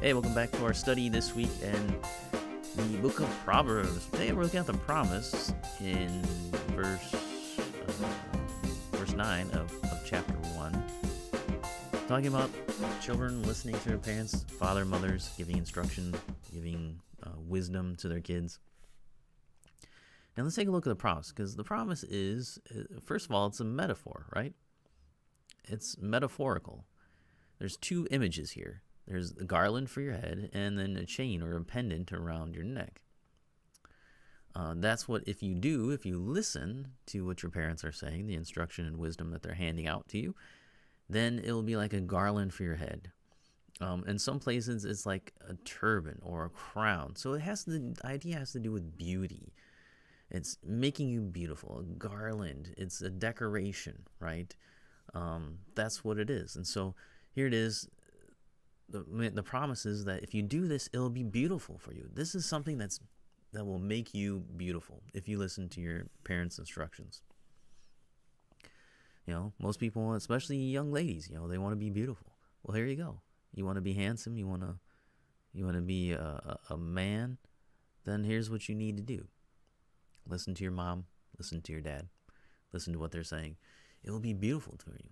Hey, welcome back to our study this week in the book of Proverbs. Today we're looking at the promise in verse 9 of chapter 1. Talking about children listening to their parents, father, mothers, giving instruction, giving wisdom to their kids. Now let's take a look at the promise, because the promise is, first of all, it's a metaphor, right? It's metaphorical. There's two images here. There's a garland for your head and then a chain or a pendant around your neck. That's what if you listen to what your parents are saying, the instruction and wisdom that they're handing out to you, then it'll be like a garland for your head. In some places, it's like a turban or a crown. So the idea has to do with beauty. It's making you beautiful. A garland, it's a decoration, right? That's what it is. And so here it is. The promise is that if you do this, it'll be beautiful for you. This is something that will make you beautiful if you listen to your parents' instructions. Most people, especially young ladies, they want to be beautiful. Well, here you go. You want to be handsome. You want to be a man. Then here's what you need to do. Listen to your mom. Listen to your dad. Listen to what they're saying. It will be beautiful to you.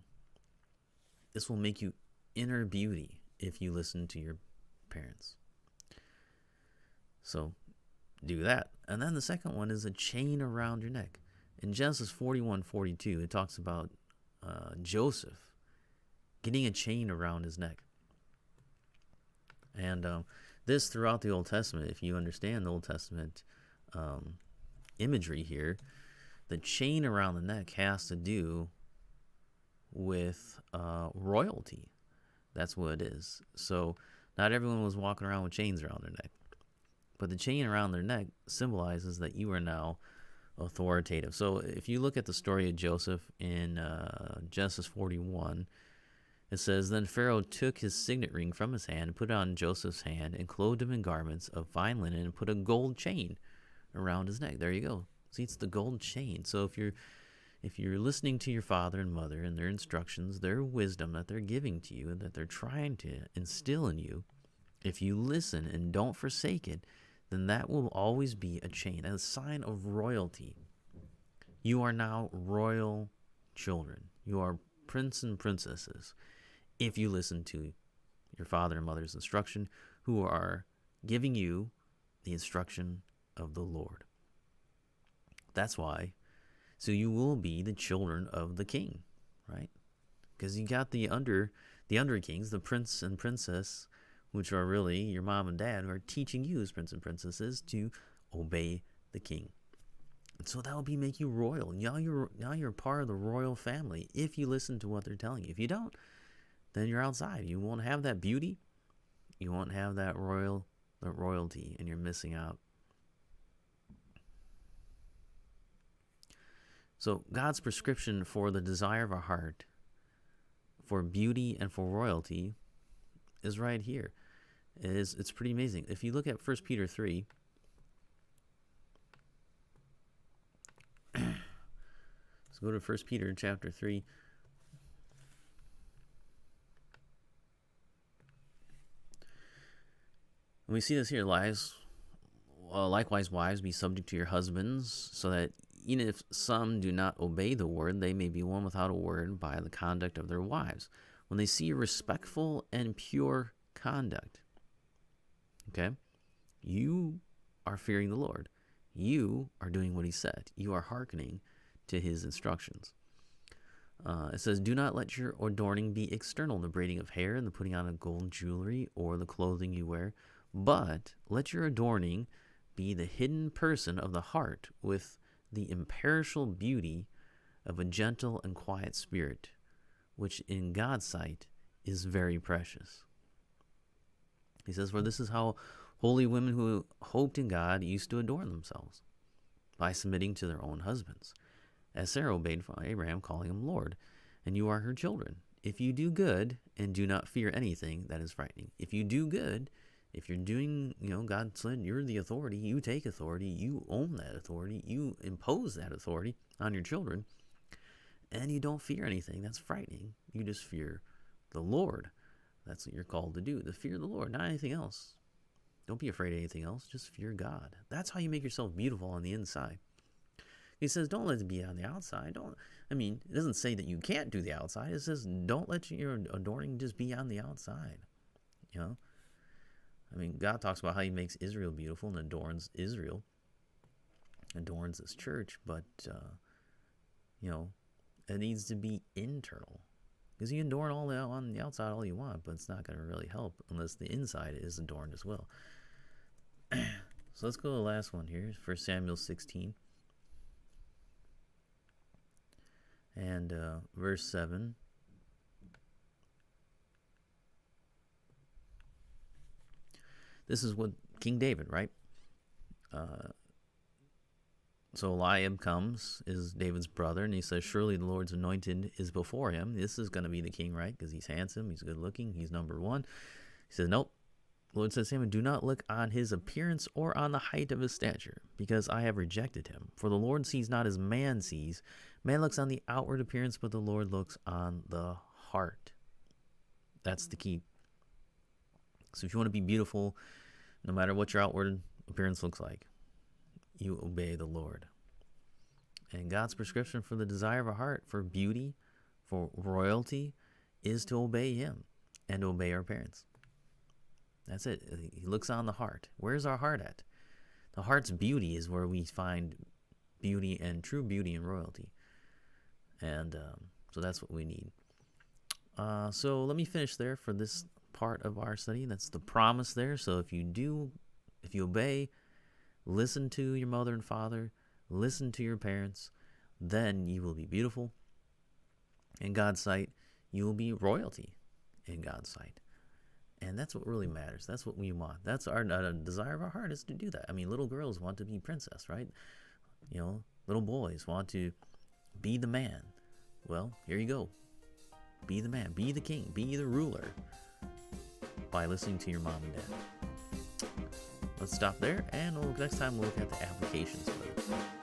This will make you inner beauty if you listen to your parents. So do that. And then the second one is a chain around your neck. In Genesis 41:42, it talks about Joseph getting a chain around his neck. And this throughout the Old Testament, if you understand the Old Testament imagery here, the chain around the neck has to do with royalty. That's what it is. So not everyone was walking around with chains around their neck. But the chain around their neck symbolizes that you are now authoritative. So if you look at the story of Joseph in Genesis 41, it says, Then Pharaoh took his signet ring from his hand and put it on Joseph's hand and clothed him in garments of fine linen and put a gold chain around his neck. There you go. See, it's the gold chain. So if you're listening to your father and mother and their instructions, their wisdom that they're giving to you and that they're trying to instill in you, if you listen and don't forsake it, then that will always be a chain, a sign of royalty. You are now royal children. You are prince and princesses if you listen to your father and mother's instruction, who are giving you the instruction of the Lord. That's why. So you will be the children of the king, right? Because you got the under kings, the prince and princess, which are really your mom and dad, who are teaching you as prince and princesses to obey the king. And so that will make you royal. Now you're part of the royal family if you listen to what they're telling you. If you don't, then you're outside. You won't have that beauty. You won't have that royalty, and you're missing out. So God's prescription for the desire of our heart, for beauty and for royalty, is right here. It's pretty amazing. If you look at 1 Peter 3, let's go to 1 Peter chapter 3. And we see this here, likewise, wives, be subject to your husbands, so that even if some do not obey the word, they may be won without a word by the conduct of their wives, when they see respectful and pure conduct. Okay? You are fearing the Lord. You are doing what he said. You are hearkening to his instructions. It says, Do not let your adorning be external, the braiding of hair and the putting on of gold jewelry or the clothing you wear, but let your adorning be the hidden person of the heart with the imperishable beauty of a gentle and quiet spirit, which in God's sight is very precious. He says, For this is how holy women who hoped in God used to adorn themselves, by submitting to their own husbands, as Sarah obeyed Abraham, calling him Lord, and you are her children, if you do good and do not fear anything that is frightening. If you do good, if you're doing, God said you're the authority, you take authority, you own that authority, you impose that authority on your children, and you don't fear anything that's frightening. You just fear the Lord. That's what you're called to do. To fear the Lord, not anything else. Don't be afraid of anything else. Just fear God. That's how you make yourself beautiful on the inside. He says, don't let it be on the outside. It doesn't say that you can't do the outside. It says, don't let your adorning just be on the outside. God talks about how he makes Israel beautiful and adorns Israel, adorns his church, but, it needs to be internal. Because you can adorn all on the outside all you want, but it's not going to really help unless the inside is adorned as well. So let's go to the last one here, 1 Samuel 16. And verse 7. This is what King David, right? So Eliab comes, is David's brother, and he says, surely the Lord's anointed is before him. This is going to be the king, right? Because he's handsome, he's good looking, he's number one. He says, nope. The Lord says to him, do not look on his appearance or on the height of his stature, because I have rejected him. For the Lord sees not as man sees. Man looks on the outward appearance, but the Lord looks on the heart. That's the key. So if you want to be beautiful, no matter what your outward appearance looks like, you obey the Lord. And God's prescription for the desire of our heart, for beauty, for royalty, is to obey him and to obey our parents. That's it. He looks on the heart. Where's our heart at? The heart's beauty is where we find beauty and true beauty and royalty. And so that's what we need. So let me finish there for this part of our study. That's the promise there. So if you obey, listen to your mother and father, listen to your parents, then you will be beautiful in God's sight. You will be royalty in God's sight. And that's what really matters. That's what we want. That's our desire of our heart, is to do that. Little girls want to be princess, right? Little boys want to be the man. Well, here you go. Be the man. Be the king. Be the ruler by listening to your mom and dad. Let's stop there, and next time we'll look at the applications for it.